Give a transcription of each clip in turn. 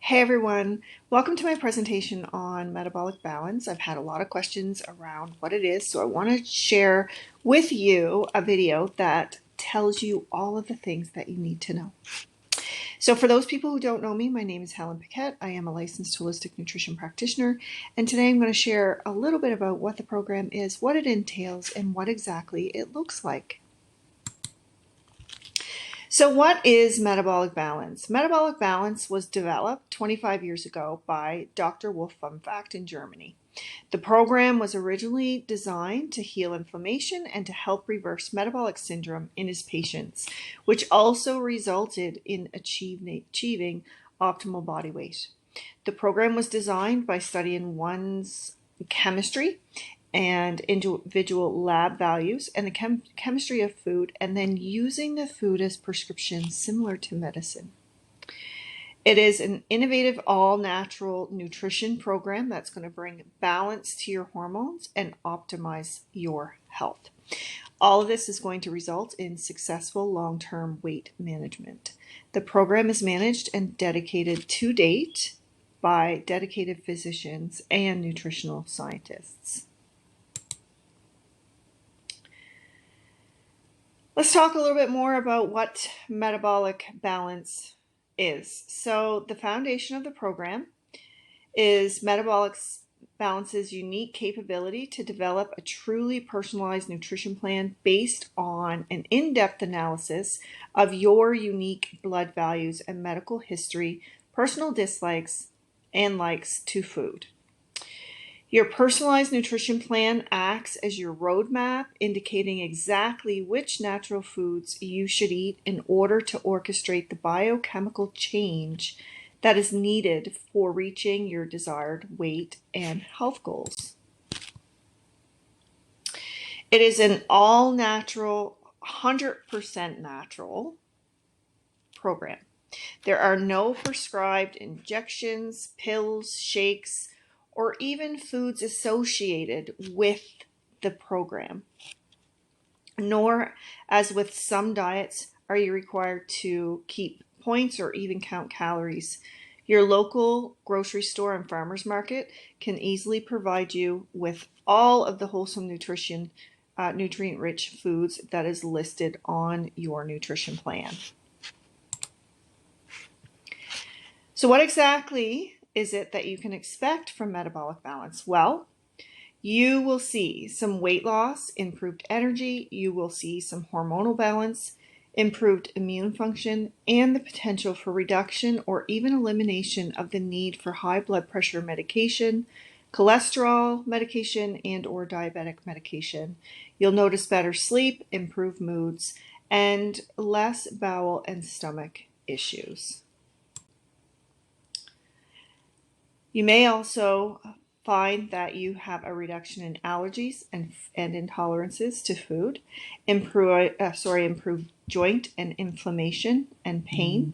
Hey everyone, welcome to my presentation on metabolic balance. I've had a lot of questions around what it is, so I want to share with you a video that tells you all of the things that you need to know. So for those people who don't know me, my name is Helen Paquette. I am a licensed holistic nutrition practitioner, and today I'm going to share a little bit about what the program is, what it entails, and what exactly it looks like. So what is metabolic balance? Metabolic balance was developed 25 years ago by Dr. Wolfgang in Germany. The program was originally designed to heal inflammation and to help reverse metabolic syndrome in his patients, which also resulted in achieving optimal body weight. The program was designed by studying one's chemistry and individual lab values and the chemistry of food, and then using the food as prescriptions similar to medicine. It is an innovative all-natural nutrition program that's going to bring balance to your hormones and optimize your health. All of this is going to result in successful long-term weight management. The program is managed and dedicated to date by dedicated physicians and nutritional scientists. Let's talk a little bit more about what metabolic balance is. So the foundation of the program is Metabolic Balance's unique capability to develop a truly personalized nutrition plan based on an in-depth analysis of your unique blood values and medical history, personal dislikes, and likes to food. Your personalized nutrition plan acts as your roadmap, indicating exactly which natural foods you should eat in order to orchestrate the biochemical change that is needed for reaching your desired weight and health goals. It is an all-natural, 100% natural program. There are no prescribed injections, pills, shakes, or even foods associated with the program. Nor, as with some diets, are you required to keep points or even count calories. Your local grocery store and farmers market can easily provide you with all of the wholesome nutrition, nutrient-rich foods that is listed on your nutrition plan. So what exactly is it that you can expect from metabolic balance? Well, you will see some weight loss, improved energy, you will see some hormonal balance, improved immune function, and the potential for reduction or even elimination of the need for high blood pressure medication, cholesterol medication, and or diabetic medication. You'll notice better sleep, improved moods, and less bowel and stomach issues. You may also find that you have a reduction in allergies and intolerances to food, improve joint and inflammation and pain.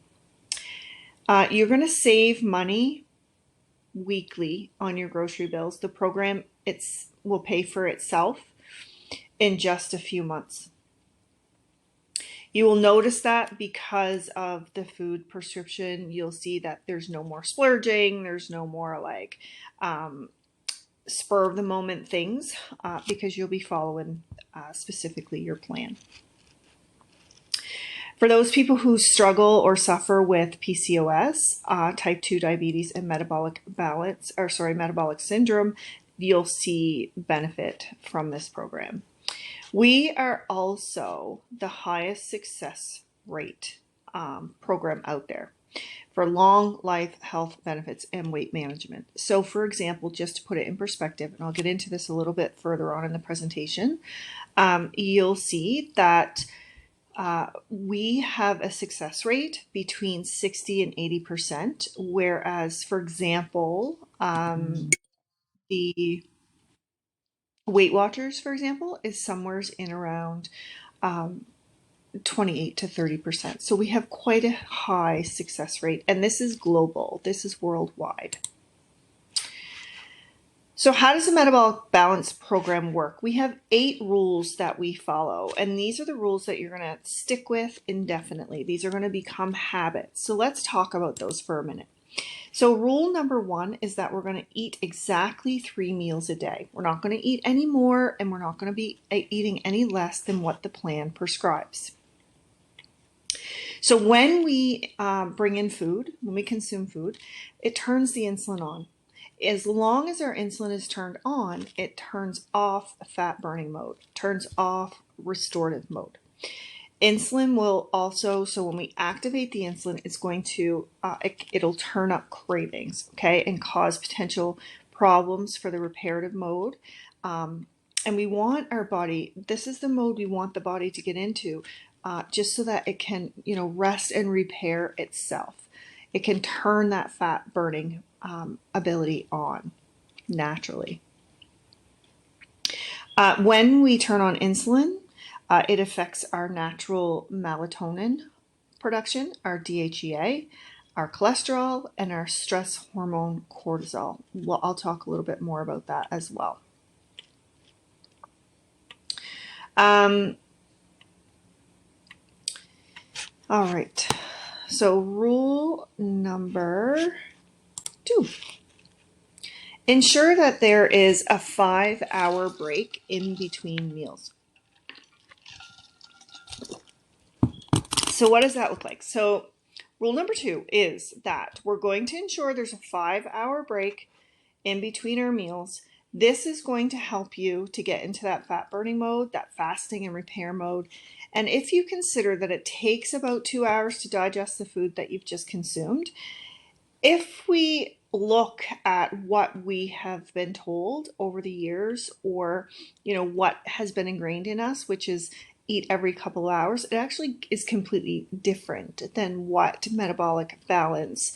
You're going to save money weekly on your grocery bills. The program will pay for itself in just a few months. You will notice that because of the food prescription, you'll see that there's no more splurging, there's no more like spur of the moment things because you'll be following specifically your plan. For those people who struggle or suffer with PCOS, type 2 diabetes, and metabolic syndrome, you'll see benefit from this program. We are also the highest success rate program out there for long life health benefits and weight management. So for example, just to put it in perspective, and I'll get into this a little bit further on in the presentation, you'll see that we have a success rate between 60 and 80%, whereas, for example, the Weight Watchers, for example, is somewhere in around 28 to 30%. So we have quite a high success rate, and this is global. This is worldwide. So how does the Metabolic Balance program work? We have 8 rules that we follow, and these are the rules that you're going to stick with indefinitely. These are going to become habits. So let's talk about those for a minute. So rule number 1 is that we're going to eat exactly 3 meals a day. We're not going to eat any more, and we're not going to be eating any less than what the plan prescribes. So when we bring in food, when we consume food, it turns the insulin on. As long as our insulin is turned on, it turns off fat burning mode, turns off restorative mode. Insulin will also, so when we activate the insulin, it's going to, it'll turn up cravings, okay, and cause potential problems for the reparative mode. And we want our body, this is the mode we want the body to get into, just so that it can, rest and repair itself. It can turn that fat burning ability on naturally. When we turn on insulin, it affects our natural melatonin production, our DHEA, our cholesterol, and our stress hormone cortisol. Well, I'll talk a little bit more about that as well. All right, so rule number 2. Ensure that there is a 5-hour break in between meals. So what does that look like? So rule number 2 is that we're going to ensure there's a 5-hour break in between our meals. This is going to help you to get into that fat burning mode, that fasting and repair mode. And if you consider that it takes about 2 hours to digest the food that you've just consumed, if we look at what we have been told over the years, or what has been ingrained in us, which is eat every couple hours, it actually is completely different than what Metabolic Balance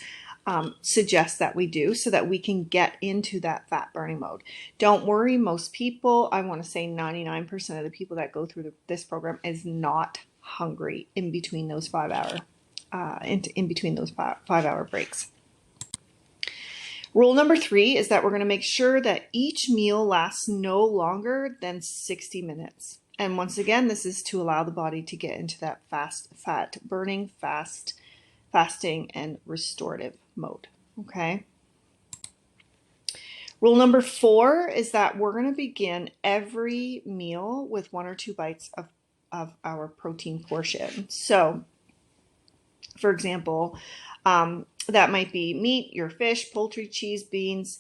suggests that we do, so that we can get into that fat burning mode. Don't worry, most people, I want to say 99% of the people that go through this program is not hungry in between those 5-hour breaks. Rule number 3 is that we're going to make sure that each meal lasts no longer than 60 minutes. And once again, this is to allow the body to get into that fat burning, fasting, and restorative mode. Okay. Rule number 4 is that we're going to begin every meal with 1 or 2 bites of our protein portion. So, for example, that might be meat, your fish, poultry, cheese, beans,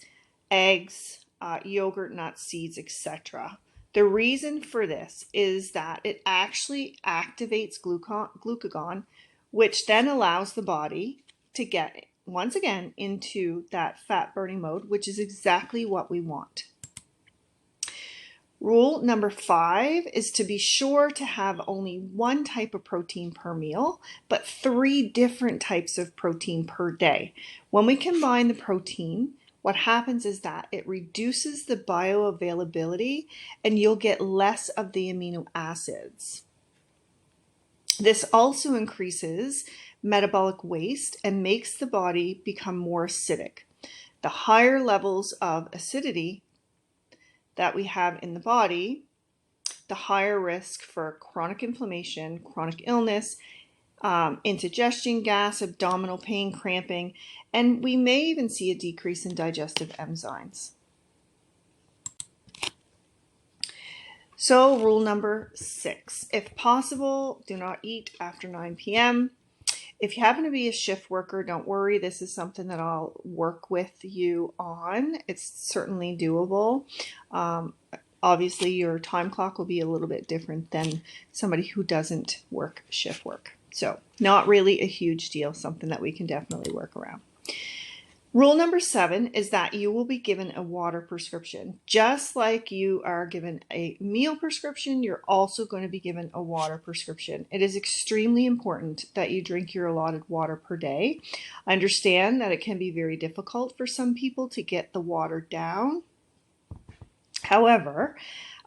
eggs, yogurt, nuts, seeds, etc. The reason for this is that it actually activates glucagon, which then allows the body to get, once again, into that fat burning mode, which is exactly what we want. Rule number 5 is to be sure to have only 1 type of protein per meal, but 3 different types of protein per day. When we combine the protein, what happens is that it reduces the bioavailability and you'll get less of the amino acids. This also increases metabolic waste and makes the body become more acidic. The higher levels of acidity that we have in the body, the higher risk for chronic inflammation, chronic illness, indigestion, gas, abdominal pain, cramping, and we may even see a decrease in digestive enzymes. So rule number 6, if possible, do not eat after 9 p.m. If you happen to be a shift worker, don't worry. This is something that I'll work with you on. It's certainly doable. Obviously, your time clock will be a little bit different than somebody who doesn't work shift work. So not really a huge deal, something that we can definitely work around. Rule number 7 is that you will be given a water prescription. Just like you are given a meal prescription, you're also going to be given a water prescription. It is extremely important that you drink your allotted water per day. I understand that it can be very difficult for some people to get the water down. However,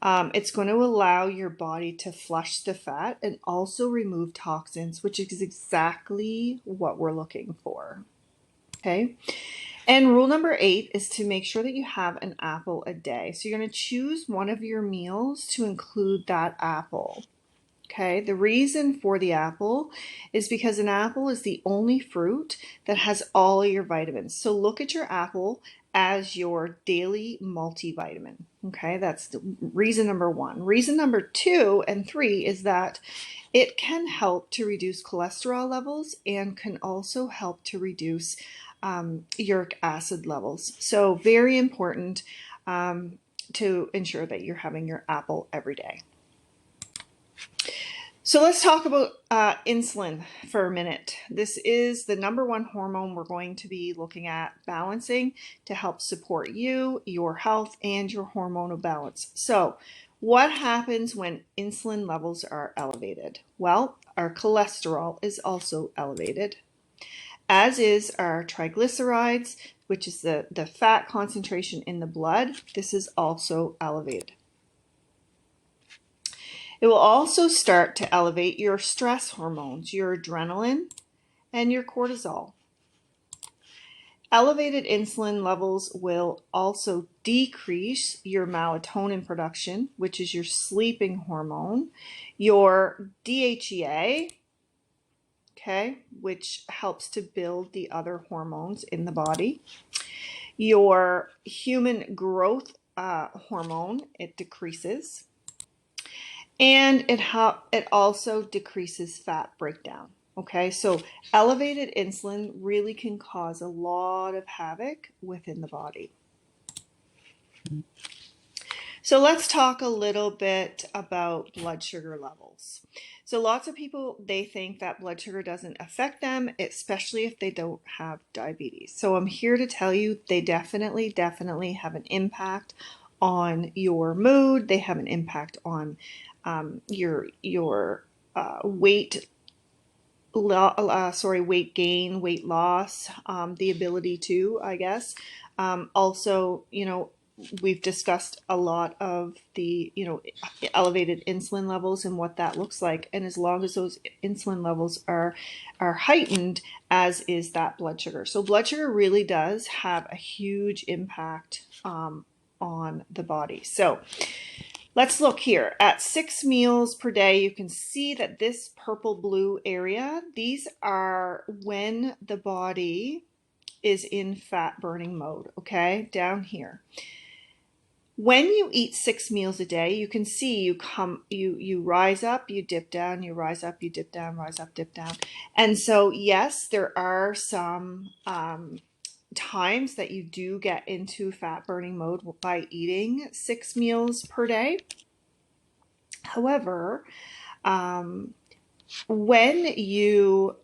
it's going to allow your body to flush the fat and also remove toxins, which is exactly what we're looking for. Okay. And rule number 8 is to make sure that you have an apple a day. So you're going to choose one of your meals to include that apple. Okay, the reason for the apple is because an apple is the only fruit that has all of your vitamins. So look at your apple as your daily multivitamin. Okay, that's the reason number one. Reason number two and three is that it can help to reduce cholesterol levels and can also help to reduce uric acid levels. So very important to ensure that you're having your apple every day. So let's talk about insulin for a minute. This is the number one hormone we're going to be looking at balancing to help support you, your health, and your hormonal balance. So what happens when insulin levels are elevated? Well, our cholesterol is also elevated, as is our triglycerides, which is the fat concentration in the blood. This is also elevated. It will also start to elevate your stress hormones, your adrenaline, and your cortisol. Elevated insulin levels will also decrease your melatonin production, which is your sleeping hormone, your DHEA, okay, which helps to build the other hormones in the body, your human growth hormone, it decreases. And it also decreases fat breakdown. Okay, so elevated insulin really can cause a lot of havoc within the body. So let's talk a little bit about blood sugar levels. So lots of people, they think that blood sugar doesn't affect them, especially if they don't have diabetes. So I'm here to tell you they definitely have an impact on your mood. They have an impact on your weight weight gain, weight loss, the ability to, I guess. Also, we've discussed a lot of the, elevated insulin levels and what that looks like. And as long as those insulin levels are heightened, as is that blood sugar. So blood sugar really does have a huge impact on the body. So let's look here at 6 meals per day. You can see that this purple blue area, these are when the body is in fat burning mode, okay, down here. When you eat 6 meals a day, you can see you rise up, you dip down, you rise up, you dip down, rise up, dip down. And so, yes, there are some times that you do get into fat burning mode by eating 6 meals per day. However, when you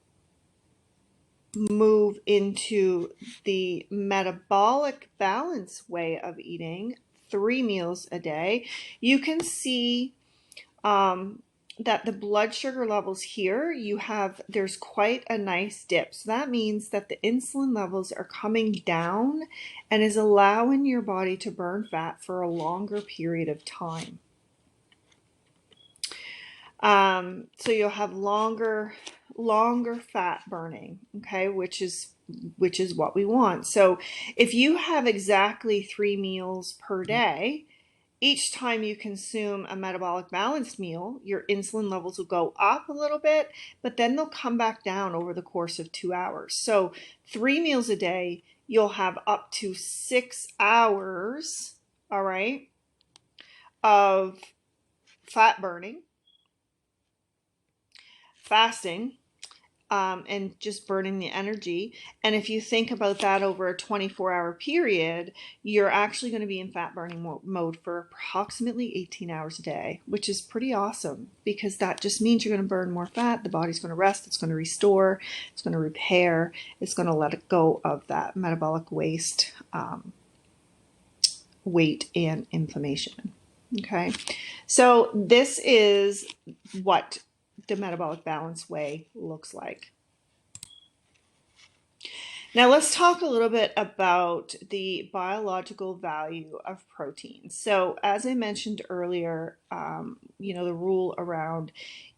move into the metabolic balance way of eating 3 meals a day, you can see that the blood sugar levels here, there's quite a nice dip. So that means that the insulin levels are coming down and is allowing your body to burn fat for a longer period of time. So you'll have longer fat burning, okay, which is what we want. So if you have exactly 3 meals per day, each time you consume a metabolic balanced meal, your insulin levels will go up a little bit, but then they'll come back down over the course of 2 hours. So 3 meals a day, you'll have up to 6 hours, all right, of fat burning, fasting, and just burning the energy. And if you think about that over a 24-hour period, you're actually going to be in fat burning mode for approximately 18 hours a day, which is pretty awesome because that just means you're going to burn more fat. The body's going to rest. It's going to restore. It's going to repair. It's going to let it go of that metabolic waste, weight, and inflammation. Okay, so this is what the metabolic balance way looks like. Now let's talk a little bit about the biological value of protein. So as I mentioned earlier, the rule around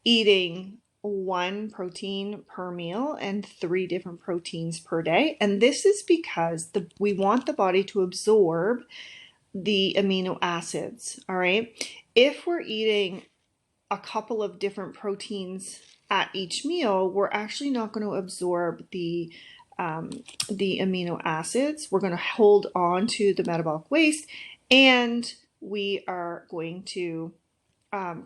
eating 1 protein per meal and 3 different proteins per day. And this is because we want the body to absorb the amino acids, all right? If we're eating a couple of different proteins at each meal, we're actually not going to absorb the amino acids. We're going to hold on to the metabolic waste, and we are going to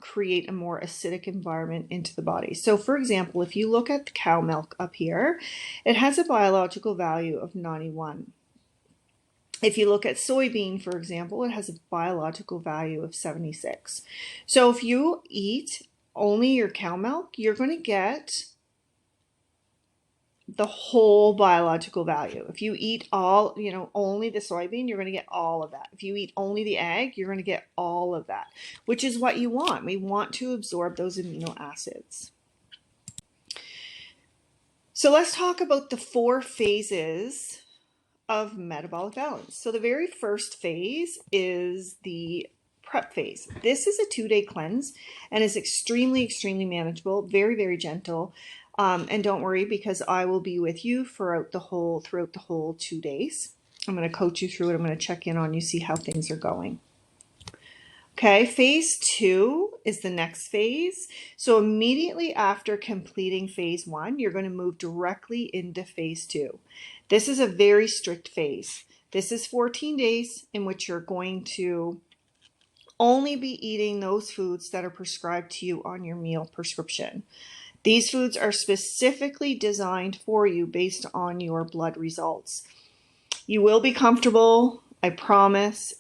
create a more acidic environment into the body. So for example, if you look at the cow milk up here, it has a biological value of 91. If you look at soybean, for example, it has a biological value of 76. So if you eat only your cow milk, you're going to get the whole biological value. If you eat all, only the soybean, you're going to get all of that. If you eat only the egg, you're going to get all of that, which is what you want. We want to absorb those amino acids. So let's talk about the 4 phases of metabolic balance. So the very first phase is the prep phase. This is a 2-day cleanse and is extremely manageable, very gentle. And don't worry, because I will be with you throughout the whole 2 days. I'm going to coach you through it. I'm going to check in on you, see how things are going. Okay, phase 2 is the next phase. So immediately after completing phase 1, you're going to move directly into phase 2. This is a very strict phase. This is 14 days in which you're going to only be eating those foods that are prescribed to you on your meal prescription. These foods are specifically designed for you based on your blood results. You will be comfortable, I promise.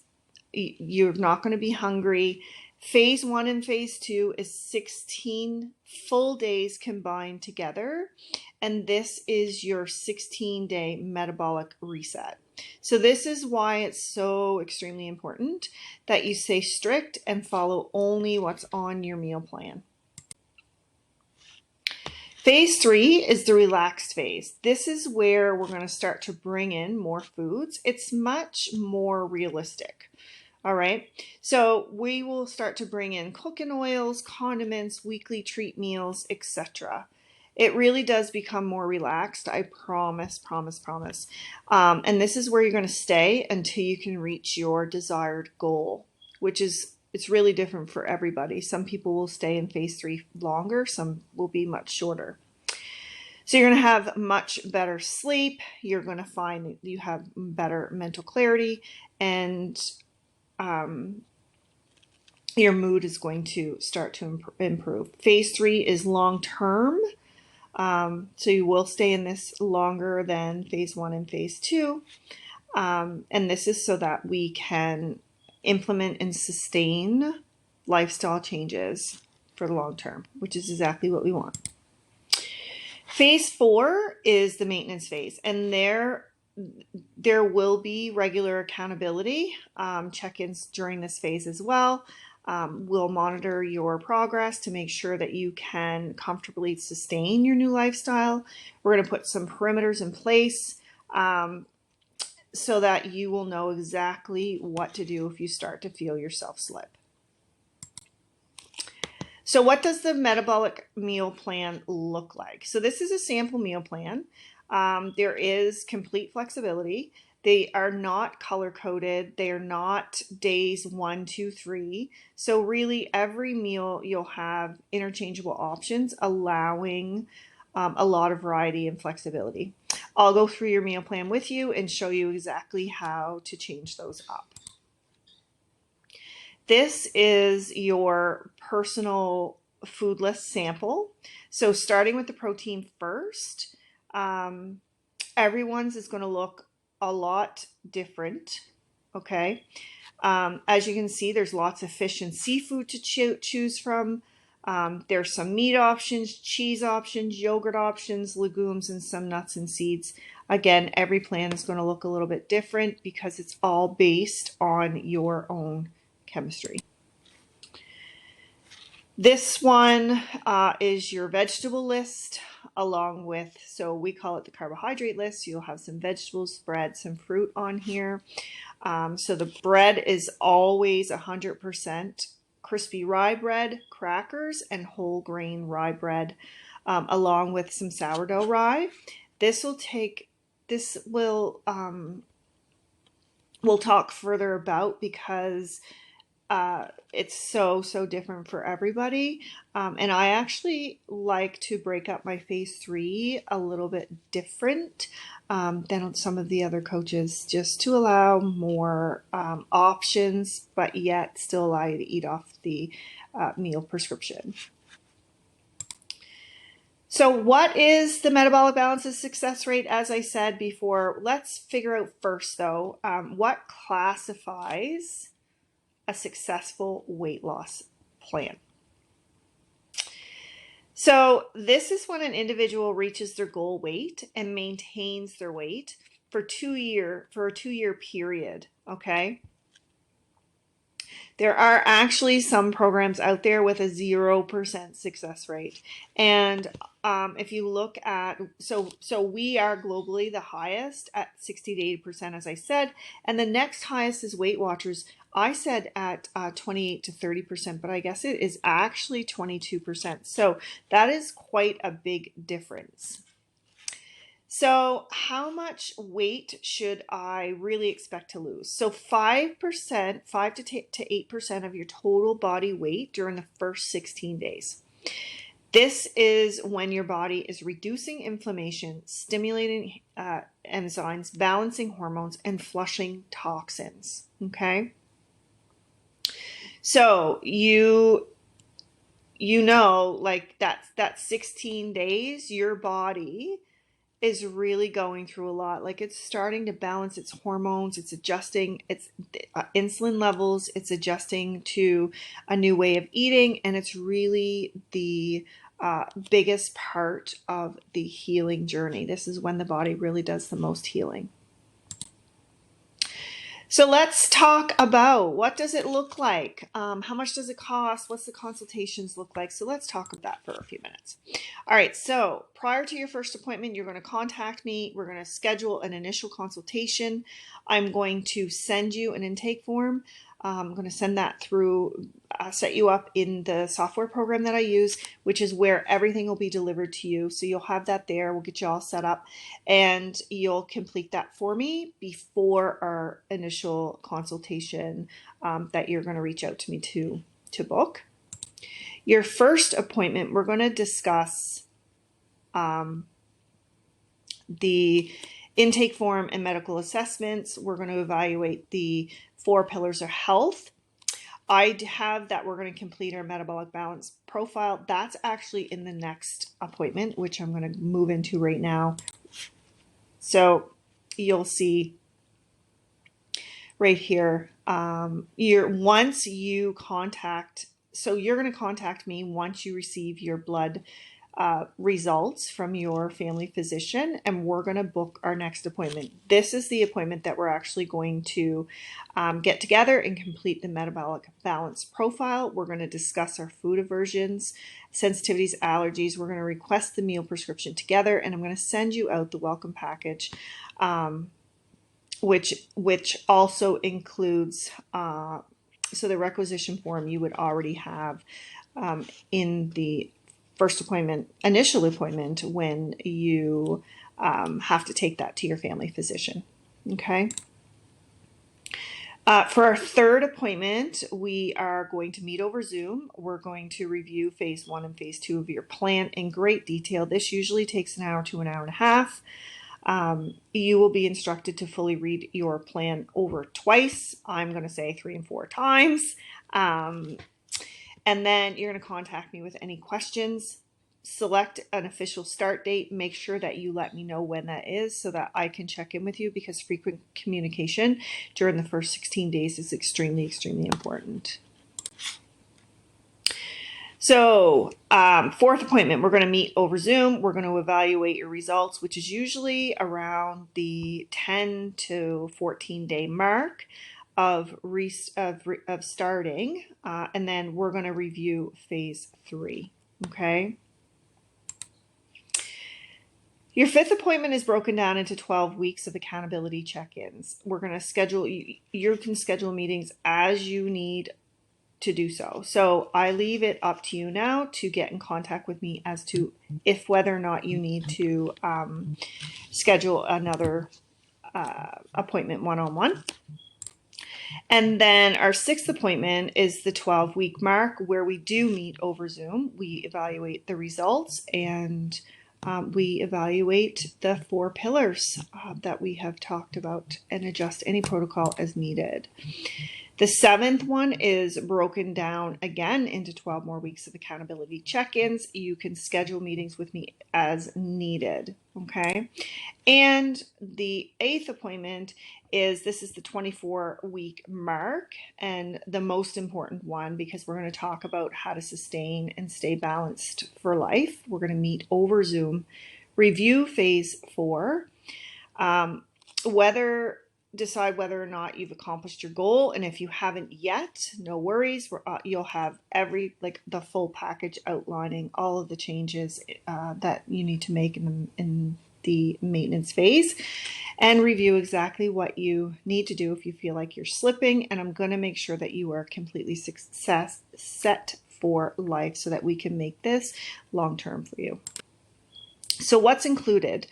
You're not going to be hungry. Phase 1 and phase 2 is 16 full days combined together, and this is your 16-day metabolic reset. So this is why it's so extremely important that you stay strict and follow only what's on your meal plan. Phase 3 is the relaxed phase. This is where we're going to start to bring in more foods. It's much more realistic. All right, so we will start to bring in cooking oils, condiments, weekly treat meals, etc. It really does become more relaxed, I promise. And this is where you're going to stay until you can reach your desired goal, which is, it's really different for everybody. Some people will stay in phase 3 longer, some will be much shorter. So you're going to have much better sleep. You're going to find that you have better mental clarity, and your mood is going to start to improve. Phase 3 is long term. So you will stay in this longer than phase 1 and phase 2. And this is so that we can implement and sustain lifestyle changes for the long term, which is exactly what we want. Phase 4 is the maintenance phase, and there will be regular accountability check-ins during this phase as well. We'll monitor your progress to make sure that you can comfortably sustain your new lifestyle. We're going to put some perimeters in place so that you will know exactly what to do if you start to feel yourself slip. So what does the metabolic meal plan look like? So this is a sample meal plan. There is complete flexibility. They are not color-coded. They are not days 1, 2, 3. So really every meal you'll have interchangeable options, allowing a lot of variety and flexibility. I'll go through your meal plan with you and show you exactly how to change those up. This is your personal food list sample. So starting with the protein first, everyone's is going to look a lot different, okay? As you can see, there's lots of fish and seafood to choose from. There's some meat options, cheese options, yogurt options, legumes, and some nuts and seeds. Again, every plan is going to look a little bit different because it's all based on your own chemistry. This one is your vegetable list, along with, so we call it the carbohydrate list. You'll have some vegetables, bread, some fruit on here. So the bread is always 100% crispy rye bread, crackers, and whole grain rye bread, along with some sourdough rye. We'll talk further about, because it's so different for everybody. And I actually like to break up my phase three a little bit different than some of the other coaches, just to allow more options, but yet still allow you to eat off the meal prescription. So what is the metabolic balance's success rate? As I said before, let's figure out first though, what classifies a successful weight loss plan. So this is when an individual reaches their goal weight and maintains their weight for a 2-year period, okay? There are actually some programs out there with a 0% success rate. And if you look at, so we are globally the highest at 60 to 80%, as I said, and the next highest is Weight Watchers. I said at 28 to 30%, but I guess it is actually 22%. So that is quite a big difference. So how much weight should I really expect to lose? So 5%, 5 to 8% of your total body weight during the first 16 days. This is when your body is reducing inflammation, stimulating enzymes, balancing hormones, and flushing toxins, okay? So you know, like that 16 days, your body is really going through a lot. Like it's starting to balance its hormones, it's adjusting its insulin levels, it's adjusting to a new way of eating, and it's really the biggest part of the healing journey. This is when the body really does the most healing. So let's talk about what does it look like? How much does it cost? What's the consultations look like? So let's talk about that for a few minutes. All right, so prior to your first appointment, you're going to contact me. We're going to schedule an initial consultation. I'm going to send you an intake form. I'm going to send that through, set you up in the software program that I use, which is where everything will be delivered to you. So you'll have that there. We'll get you all set up and you'll complete that for me before our initial consultation that you're going to reach out to me to book. Your first appointment, we're going to discuss the intake form and medical assessments. We're going to evaluate the 4 pillars of health. I have that we're going to complete our metabolic balance profile. That's actually in the next appointment, which I'm going to move into right now. So you'll see right here, you're going to contact me once you receive your blood results from your family physician, and we're going to book our next appointment. This is the appointment that we're actually going to get together and complete the metabolic balance profile. We're going to discuss our food aversions, sensitivities, allergies. We're going to request the meal prescription together, and I'm going to send you out the welcome package, which also includes so the requisition form you would already have in the first initial appointment when you have to take that to your family physician. Okay. For our third appointment, we are going to meet over Zoom. We're going to review phase 1 and phase 2 of your plan in great detail. This usually takes an hour to an hour and a half. You will be instructed to fully read your plan over twice. I'm going to say 3 and 4 times. And then you're going to contact me with any questions. Select an official start date. Make sure that you let me know when that is so that I can check in with you, because frequent communication during the first 16 days is extremely, extremely important. So, fourth appointment, we're going to meet over Zoom. We're going to evaluate your results, which is usually around the 10 to 14 day mark of starting, and then we're going to review phase 3. Okay. Your fifth appointment is broken down into 12 weeks of accountability check-ins. We're going to schedule, you can schedule meetings as you need to do so. So I leave it up to you now to get in contact with me as to whether or not you need to schedule another appointment one-on-one. And then our sixth appointment is the 12-week mark, where we do meet over Zoom. We evaluate the results, and we evaluate the 4 pillars that we have talked about and adjust any protocol as needed. The 7th one is broken down again into 12 more weeks of accountability check-ins. You can schedule meetings with me as needed, okay? And the 8th appointment this is the 24-week mark, and the most important one, because we're going to talk about how to sustain and stay balanced for life. We're going to meet over Zoom, review phase 4, decide whether or not you've accomplished your goal, and if you haven't yet, no worries. You'll have the full package outlining all of the changes that you need to make in the maintenance phase, and review exactly what you need to do if you feel like you're slipping. And I'm going to make sure that you are completely set for life so that we can make this long term for you. So what's included?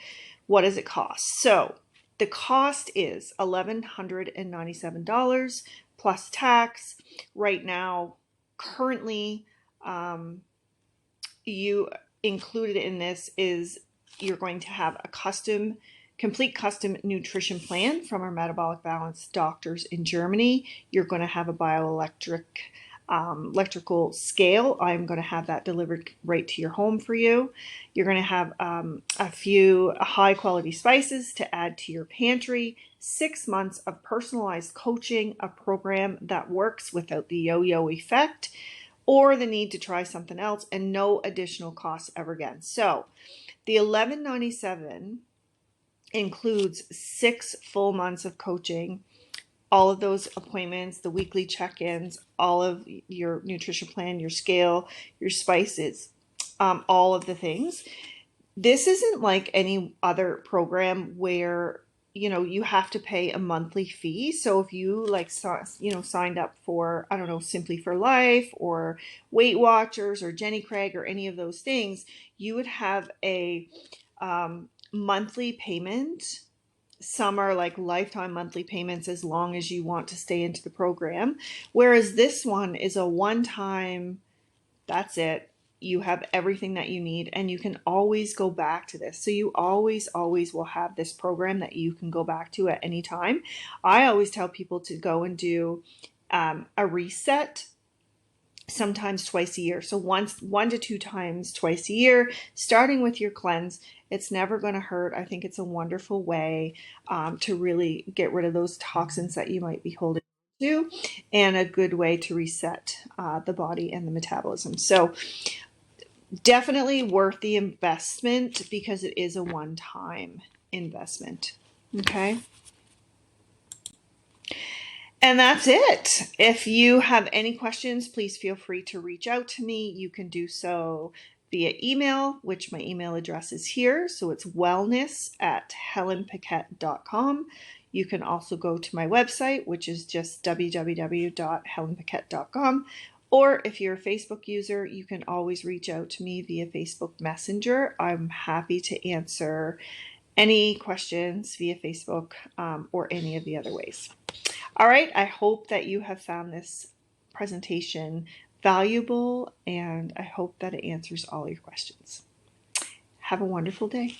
What does it cost? So the cost is $1,197 plus tax. Right now, currently, you included in this is you're going to have a complete custom nutrition plan from our Metabolic Balance doctors in Germany. You're going to have a electrical scale. I'm going to have that delivered right to your home for you. You're going to have a few high quality spices to add to your pantry, 6 months of personalized coaching, a program that works without the yo-yo effect or the need to try something else, and no additional costs ever again. So the $1,197 includes 6 full months of coaching, all of those appointments, the weekly check-ins, all of your nutrition plan, your scale, your spices, all of the things. This isn't like any other program where you have to pay a monthly fee. So if you signed up for, I don't know, Simply for Life or Weight Watchers or Jenny Craig or any of those things, you would have a monthly payment. Some are like lifetime monthly payments as long as you want to stay into the program. Whereas this one is a one-time, that's it. You have everything that you need, and you can always go back to this. So you always will have this program that you can go back to at any time. I always tell people to go and do a reset sometimes twice a year. So 1 to 2 times twice a year, starting with your cleanse. It's never going to hurt. I think it's a wonderful way to really get rid of those toxins that you might be holding to, and a good way to reset the body and the metabolism. So definitely worth the investment because it is a one-time investment. Okay. And that's it. If you have any questions, please feel free to reach out to me. You can do so via email, which my email address is here. So it's wellness@helenpaquette.com. You can also go to my website, which is just www.helenpaquette.com. Or if you're a Facebook user, you can always reach out to me via Facebook Messenger. I'm happy to answer any questions via Facebook or any of the other ways. All right, I hope that you have found this presentation valuable, and I hope that it answers all your questions. Have a wonderful day.